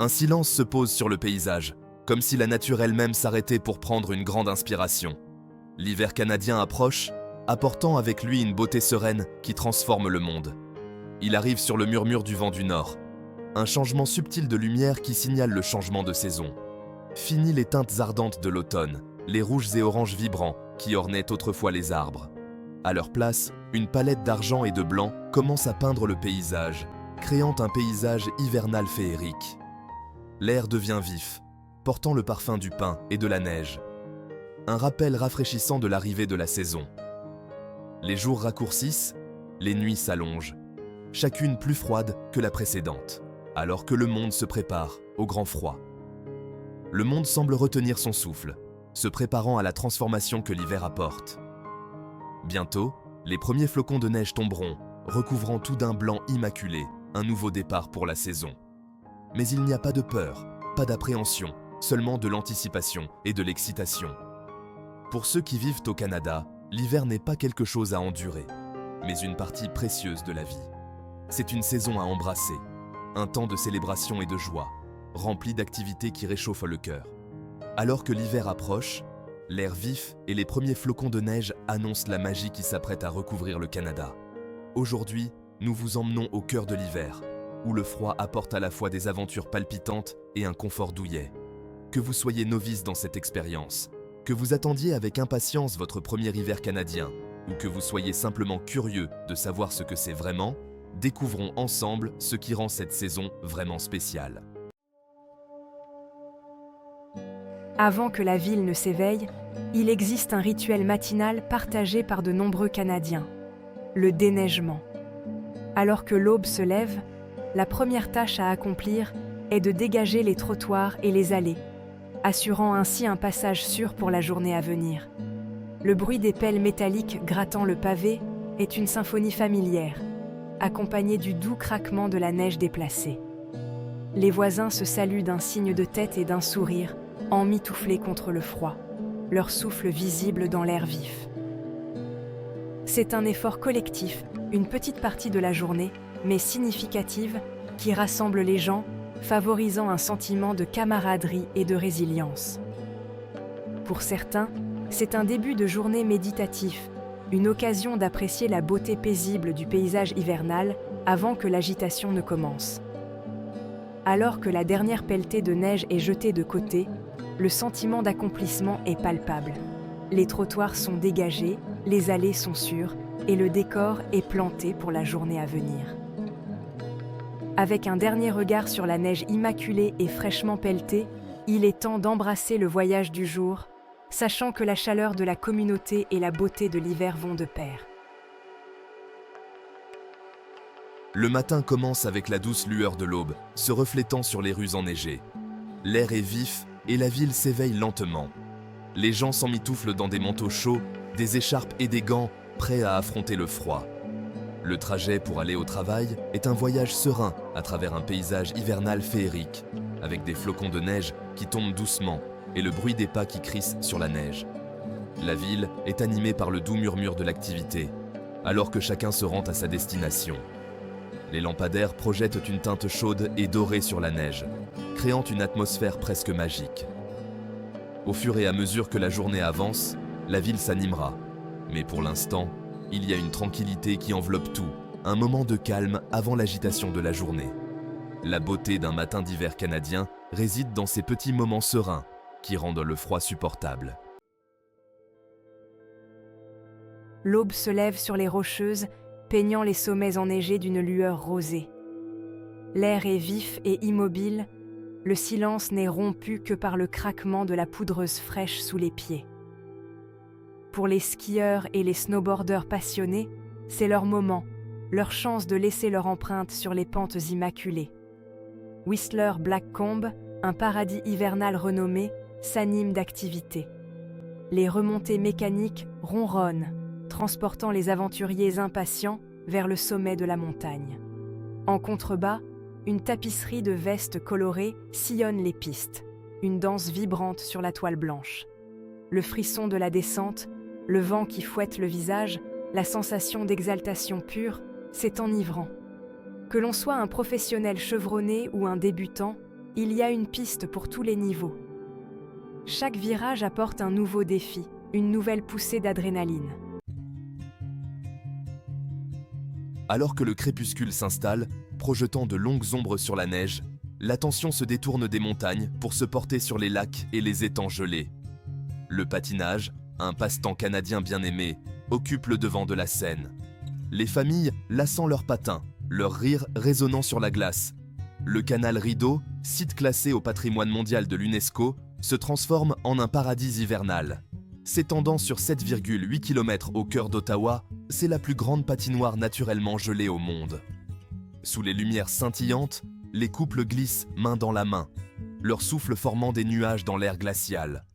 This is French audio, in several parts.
Un silence se pose sur le paysage, comme si la nature elle-même s'arrêtait pour prendre une grande inspiration. L'hiver canadien approche, apportant avec lui une beauté sereine qui transforme le monde. Il arrive sur le murmure du vent du nord, un changement subtil de lumière qui signale le changement de saison. Fini les teintes ardentes de l'automne, les rouges et oranges vibrants qui ornaient autrefois les arbres. À leur place, une palette d'argent et de blanc commence à peindre le paysage, créant un paysage hivernal féerique. L'air devient vif, portant le parfum du pin et de la neige. Un rappel rafraîchissant de l'arrivée de la saison. Les jours raccourcissent, les nuits s'allongent, chacune plus froide que la précédente, alors que le monde se prépare au grand froid. Le monde semble retenir son souffle, se préparant à la transformation que l'hiver apporte. Bientôt, les premiers flocons de neige tomberont, recouvrant tout d'un blanc immaculé, un nouveau départ pour la saison. Mais il n'y a pas de peur, pas d'appréhension, seulement de l'anticipation et de l'excitation. Pour ceux qui vivent au Canada, l'hiver n'est pas quelque chose à endurer, mais une partie précieuse de la vie. C'est une saison à embrasser, un temps de célébration et de joie, rempli d'activités qui réchauffent le cœur. Alors que l'hiver approche, l'air vif et les premiers flocons de neige annoncent la magie qui s'apprête à recouvrir le Canada. Aujourd'hui, nous vous emmenons au cœur de l'hiver, où le froid apporte à la fois des aventures palpitantes et un confort douillet. Que vous soyez novice dans cette expérience, que vous attendiez avec impatience votre premier hiver canadien, ou que vous soyez simplement curieux de savoir ce que c'est vraiment, découvrons ensemble ce qui rend cette saison vraiment spéciale. Avant que la ville ne s'éveille, il existe un rituel matinal partagé par de nombreux Canadiens, le déneigement. Alors que l'aube se lève, la première tâche à accomplir est de dégager les trottoirs et les allées, assurant ainsi un passage sûr pour la journée à venir. Le bruit des pelles métalliques grattant le pavé est une symphonie familière, accompagnée du doux craquement de la neige déplacée. Les voisins se saluent d'un signe de tête et d'un sourire, emmitouflés contre le froid, leur souffle visible dans l'air vif. C'est un effort collectif, une petite partie de la journée, mais significative, qui rassemble les gens, favorisant un sentiment de camaraderie et de résilience. Pour certains, c'est un début de journée méditatif, une occasion d'apprécier la beauté paisible du paysage hivernal avant que l'agitation ne commence. Alors que la dernière pelletée de neige est jetée de côté, le sentiment d'accomplissement est palpable. Les trottoirs sont dégagés, les allées sont sûres et le décor est planté pour la journée à venir. Avec un dernier regard sur la neige immaculée et fraîchement pelletée, il est temps d'embrasser le voyage du jour, sachant que la chaleur de la communauté et la beauté de l'hiver vont de pair. Le matin commence avec la douce lueur de l'aube, se reflétant sur les rues enneigées. L'air est vif et la ville s'éveille lentement. Les gens s'emmitouflent dans des manteaux chauds, des écharpes et des gants, prêts à affronter le froid. Le trajet pour aller au travail est un voyage serein à travers un paysage hivernal féerique, avec des flocons de neige qui tombent doucement et le bruit des pas qui crissent sur la neige. La ville est animée par le doux murmure de l'activité, alors que chacun se rend à sa destination. Les lampadaires projettent une teinte chaude et dorée sur la neige, créant une atmosphère presque magique. Au fur et à mesure que la journée avance, la ville s'animera. Mais pour l'instant, il y a une tranquillité qui enveloppe tout, un moment de calme avant l'agitation de la journée. La beauté d'un matin d'hiver canadien réside dans ces petits moments sereins qui rendent le froid supportable. L'aube se lève sur les Rocheuses, peignant les sommets enneigés d'une lueur rosée. L'air est vif et immobile, le silence n'est rompu que par le craquement de la poudreuse fraîche sous les pieds. Pour les skieurs et les snowboarders passionnés, c'est leur moment, leur chance de laisser leur empreinte sur les pentes immaculées. Whistler Blackcomb, un paradis hivernal renommé, s'anime d'activité. Les remontées mécaniques ronronnent, transportant les aventuriers impatients vers le sommet de la montagne. En contrebas, une tapisserie de vestes colorées sillonne les pistes, une danse vibrante sur la toile blanche. Le frisson de la descente, le vent qui fouette le visage, la sensation d'exaltation pure, c'est enivrant. Que l'on soit un professionnel chevronné ou un débutant, il y a une piste pour tous les niveaux. Chaque virage apporte un nouveau défi, une nouvelle poussée d'adrénaline. Alors que le crépuscule s'installe, projetant de longues ombres sur la neige, l'attention se détourne des montagnes pour se porter sur les lacs et les étangs gelés. Le patinage, un passe-temps canadien bien aimé, occupe le devant de la scène. Les familles lassant leurs patins, leur rire résonnant sur la glace. Le canal Rideau, site classé au patrimoine mondial de l'UNESCO, se transforme en un paradis hivernal. S'étendant sur 7,8 km au cœur d'Ottawa, c'est la plus grande patinoire naturellement gelée au monde. Sous les lumières scintillantes, les couples glissent main dans la main, leur souffle formant des nuages dans l'air glacial.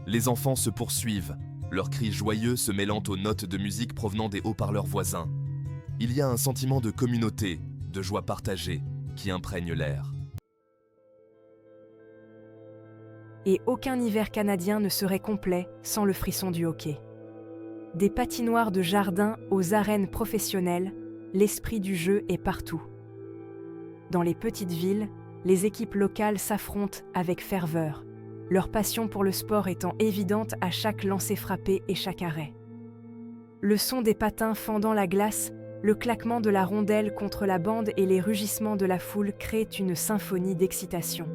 Les enfants se poursuivent, leurs cris joyeux se mêlant aux notes de musique provenant des haut-parleurs voisins. Il y a un sentiment de communauté, de joie partagée, qui imprègne l'air. Et aucun hiver canadien ne serait complet sans le frisson du hockey. Des patinoires de jardin aux arènes professionnelles, l'esprit du jeu est partout. Dans les petites villes, les équipes locales s'affrontent avec ferveur, leur passion pour le sport étant évidente à chaque lancer frappé et chaque arrêt. Le son des patins fendant la glace, le claquement de la rondelle contre la bande et les rugissements de la foule créent une symphonie d'excitation.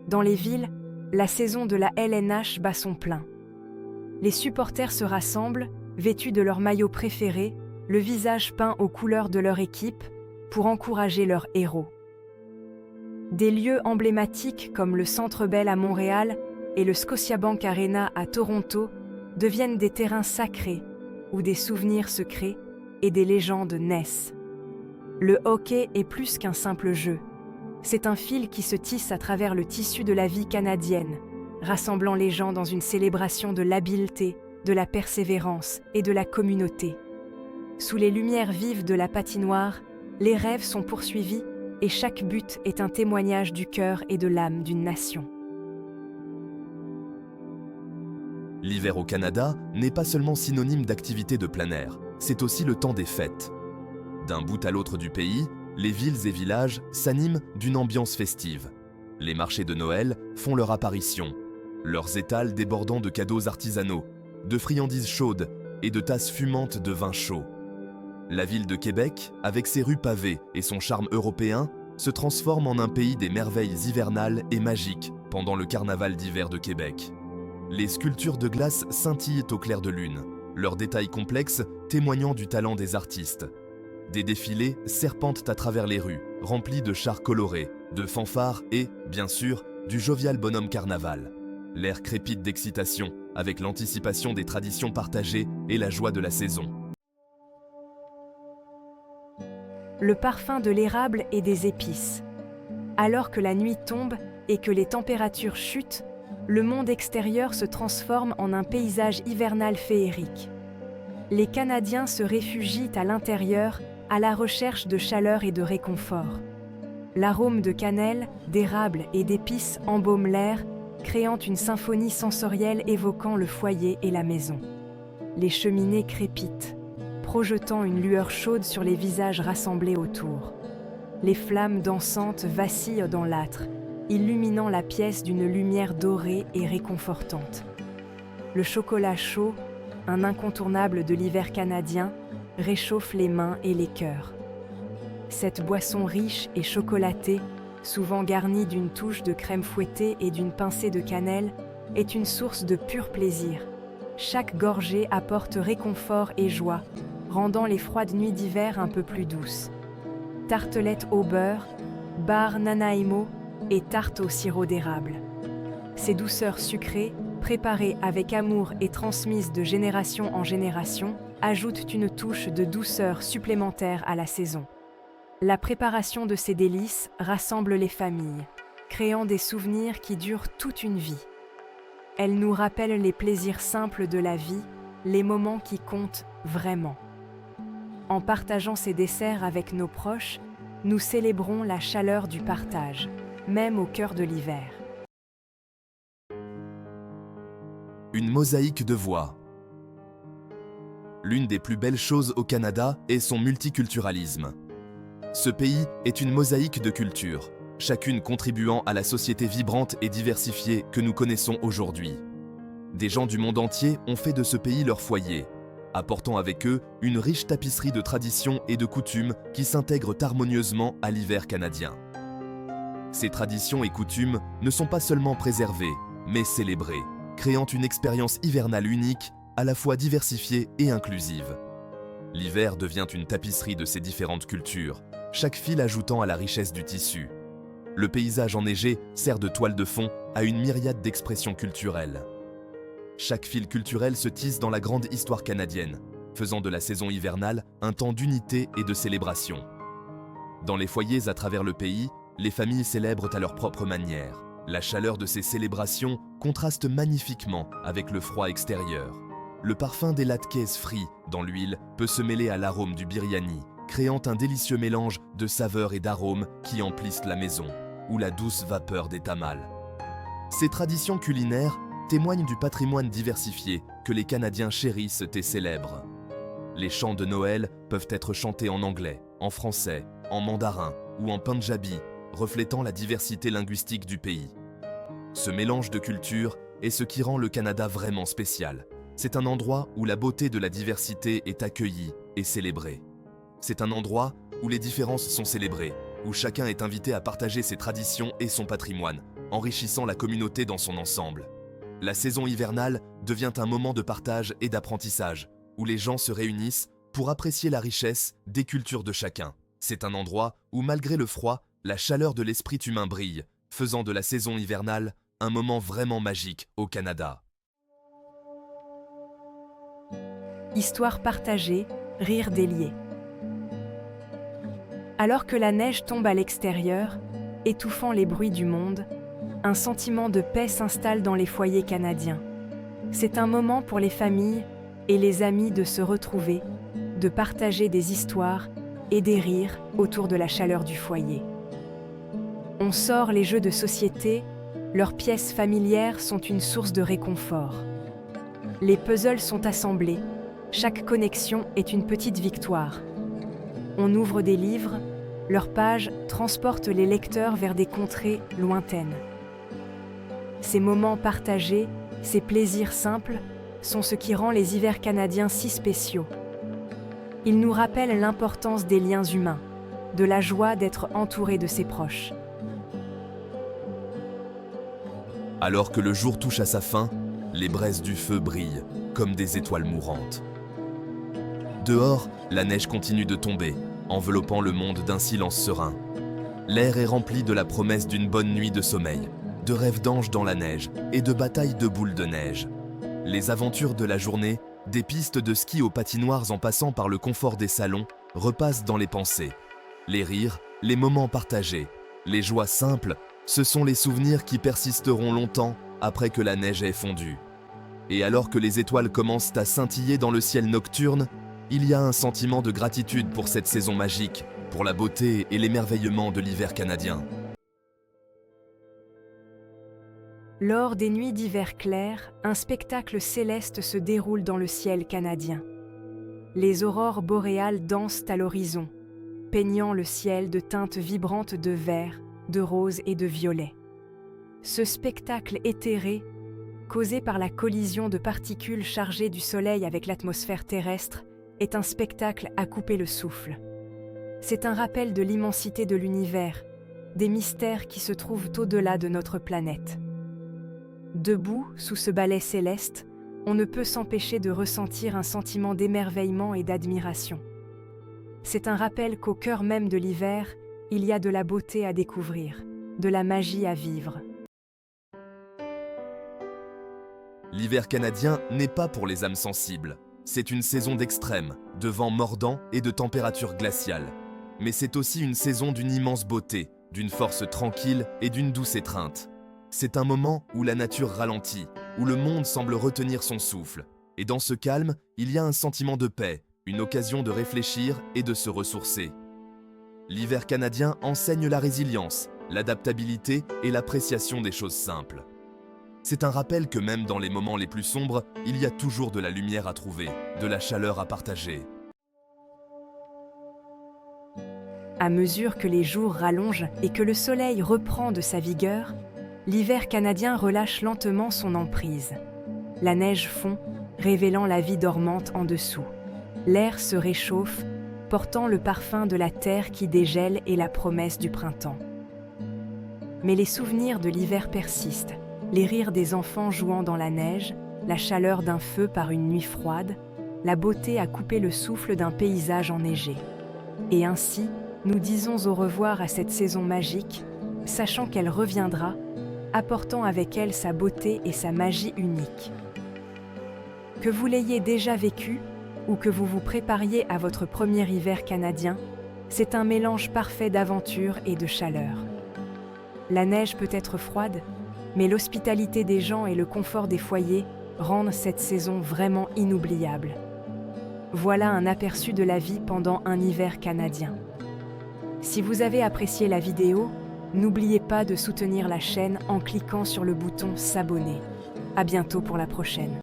Dans les villes, la saison de la LNH bat son plein. Les supporters se rassemblent, vêtus de leur maillot préféré, le visage peint aux couleurs de leur équipe, pour encourager leurs héros. Des lieux emblématiques comme le Centre Bell à Montréal et le Scotiabank Arena à Toronto deviennent des terrains sacrés où des souvenirs se créent et des légendes naissent. Le hockey est plus qu'un simple jeu. C'est un fil qui se tisse à travers le tissu de la vie canadienne, rassemblant les gens dans une célébration de l'habileté, de la persévérance et de la communauté. Sous les lumières vives de la patinoire, les rêves sont poursuivis et chaque but est un témoignage du cœur et de l'âme d'une nation. L'hiver au Canada n'est pas seulement synonyme d'activité de plein air, c'est aussi le temps des fêtes. D'un bout à l'autre du pays, les villes et villages s'animent d'une ambiance festive. Les marchés de Noël font leur apparition, leurs étals débordant de cadeaux artisanaux, de friandises chaudes et de tasses fumantes de vin chaud. La ville de Québec, avec ses rues pavées et son charme européen, se transforme en un pays des merveilles hivernales et magiques pendant le carnaval d'hiver de Québec. Les sculptures de glace scintillent au clair de lune, leurs détails complexes témoignant du talent des artistes. Des défilés serpentent à travers les rues, remplis de chars colorés, de fanfares et, bien sûr, du jovial bonhomme carnaval. L'air crépite d'excitation, avec l'anticipation des traditions partagées et la joie de la saison. Le parfum de l'érable et des épices. Alors que la nuit tombe et que les températures chutent, le monde extérieur se transforme en un paysage hivernal féerique. Les Canadiens se réfugient à l'intérieur à la recherche de chaleur et de réconfort. L'arôme de cannelle, d'érable et d'épices embaume l'air, créant une symphonie sensorielle évoquant le foyer et la maison. Les cheminées crépitent, projetant une lueur chaude sur les visages rassemblés autour. Les flammes dansantes vacillent dans l'âtre, illuminant la pièce d'une lumière dorée et réconfortante. Le chocolat chaud, un incontournable de l'hiver canadien, réchauffe les mains et les cœurs. Cette boisson riche et chocolatée, souvent garnie d'une touche de crème fouettée et d'une pincée de cannelle, est une source de pur plaisir. Chaque gorgée apporte réconfort et joie, rendant les froides nuits d'hiver un peu plus douces. Tartelettes au beurre, bar Nanaimo et tarte au sirop d'érable. Ces douceurs sucrées, préparées avec amour et transmises de génération en génération, ajoutent une touche de douceur supplémentaire à la saison. La préparation de ces délices rassemble les familles, créant des souvenirs qui durent toute une vie. Elle nous rappelle les plaisirs simples de la vie, les moments qui comptent vraiment. En partageant ces desserts avec nos proches, nous célébrons la chaleur du partage, même au cœur de l'hiver. Une mosaïque de voix. L'une des plus belles choses au Canada est son multiculturalisme. Ce pays est une mosaïque de cultures, chacune contribuant à la société vibrante et diversifiée que nous connaissons aujourd'hui. Des gens du monde entier ont fait de ce pays leur foyer, apportant avec eux une riche tapisserie de traditions et de coutumes qui s'intègrent harmonieusement à l'hiver canadien. Ces traditions et coutumes ne sont pas seulement préservées, mais célébrées, créant une expérience hivernale unique, à la fois diversifiée et inclusive. L'hiver devient une tapisserie de ces différentes cultures, chaque fil ajoutant à la richesse du tissu. Le paysage enneigé sert de toile de fond à une myriade d'expressions culturelles. Chaque fil culturel se tisse dans la grande histoire canadienne, faisant de la saison hivernale un temps d'unité et de célébration. Dans les foyers à travers le pays, les familles célèbrent à leur propre manière. La chaleur de ces célébrations contraste magnifiquement avec le froid extérieur. Le parfum des latkes frits dans l'huile peut se mêler à l'arôme du biryani, créant un délicieux mélange de saveurs et d'arômes qui emplissent la maison, ou la douce vapeur des tamales. Ces traditions culinaires témoignent du patrimoine diversifié que les Canadiens chérissent et célèbrent. Les chants de Noël peuvent être chantés en anglais, en français, en mandarin ou en punjabi, reflétant la diversité linguistique du pays. Ce mélange de cultures est ce qui rend le Canada vraiment spécial. C'est un endroit où la beauté de la diversité est accueillie et célébrée. C'est un endroit où les différences sont célébrées, où chacun est invité à partager ses traditions et son patrimoine, enrichissant la communauté dans son ensemble. La saison hivernale devient un moment de partage et d'apprentissage, où les gens se réunissent pour apprécier la richesse des cultures de chacun. C'est un endroit où, malgré le froid, la chaleur de l'esprit humain brille, faisant de la saison hivernale un moment vraiment magique au Canada. Histoire partagée, rire délié. Alors que la neige tombe à l'extérieur, étouffant les bruits du monde, un sentiment de paix s'installe dans les foyers canadiens. C'est un moment pour les familles et les amis de se retrouver, de partager des histoires et des rires autour de la chaleur du foyer. On sort les jeux de société, leurs pièces familières sont une source de réconfort. Les puzzles sont assemblés, chaque connexion est une petite victoire. On ouvre des livres, leurs pages transportent les lecteurs vers des contrées lointaines. Ces moments partagés, ces plaisirs simples, sont ce qui rend les hivers canadiens si spéciaux. Ils nous rappellent l'importance des liens humains, de la joie d'être entouré de ses proches. Alors que le jour touche à sa fin, les braises du feu brillent comme des étoiles mourantes. Dehors, la neige continue de tomber, enveloppant le monde d'un silence serein. L'air est rempli de la promesse d'une bonne nuit de sommeil, de rêves d'anges dans la neige et de batailles de boules de neige. Les aventures de la journée, des pistes de ski aux patinoires en passant par le confort des salons, repassent dans les pensées. Les rires, les moments partagés, les joies simples, ce sont les souvenirs qui persisteront longtemps après que la neige ait fondu. Et alors que les étoiles commencent à scintiller dans le ciel nocturne, il y a un sentiment de gratitude pour cette saison magique, pour la beauté et l'émerveillement de l'hiver canadien. Lors des nuits d'hiver clairs, un spectacle céleste se déroule dans le ciel canadien. Les aurores boréales dansent à l'horizon, peignant le ciel de teintes vibrantes de vert, de rose et de violet. Ce spectacle éthéré, causé par la collision de particules chargées du Soleil avec l'atmosphère terrestre, est un spectacle à couper le souffle. C'est un rappel de l'immensité de l'univers, des mystères qui se trouvent au-delà de notre planète. Debout, sous ce ballet céleste, on ne peut s'empêcher de ressentir un sentiment d'émerveillement et d'admiration. C'est un rappel qu'au cœur même de l'hiver, il y a de la beauté à découvrir, de la magie à vivre. L'hiver canadien n'est pas pour les âmes sensibles. C'est une saison d'extrêmes, de vents mordants et de températures glaciales. Mais c'est aussi une saison d'une immense beauté, d'une force tranquille et d'une douce étreinte. C'est un moment où la nature ralentit, où le monde semble retenir son souffle. Et dans ce calme, il y a un sentiment de paix, une occasion de réfléchir et de se ressourcer. L'hiver canadien enseigne la résilience, l'adaptabilité et l'appréciation des choses simples. C'est un rappel que même dans les moments les plus sombres, il y a toujours de la lumière à trouver, de la chaleur à partager. À mesure que les jours rallongent et que le soleil reprend de sa vigueur, l'hiver canadien relâche lentement son emprise. La neige fond, révélant la vie dormante en dessous. L'air se réchauffe, portant le parfum de la terre qui dégèle et la promesse du printemps. Mais les souvenirs de l'hiver persistent, les rires des enfants jouant dans la neige, la chaleur d'un feu par une nuit froide, la beauté à couper le souffle d'un paysage enneigé. Et ainsi, nous disons au revoir à cette saison magique, sachant qu'elle reviendra, apportant avec elle sa beauté et sa magie unique. Que vous l'ayez déjà vécu ou que vous vous prépariez à votre premier hiver canadien, c'est un mélange parfait d'aventure et de chaleur. La neige peut être froide, mais l'hospitalité des gens et le confort des foyers rendent cette saison vraiment inoubliable. Voilà un aperçu de la vie pendant un hiver canadien. Si vous avez apprécié la vidéo, n'oubliez pas de soutenir la chaîne en cliquant sur le bouton s'abonner. À bientôt pour la prochaine.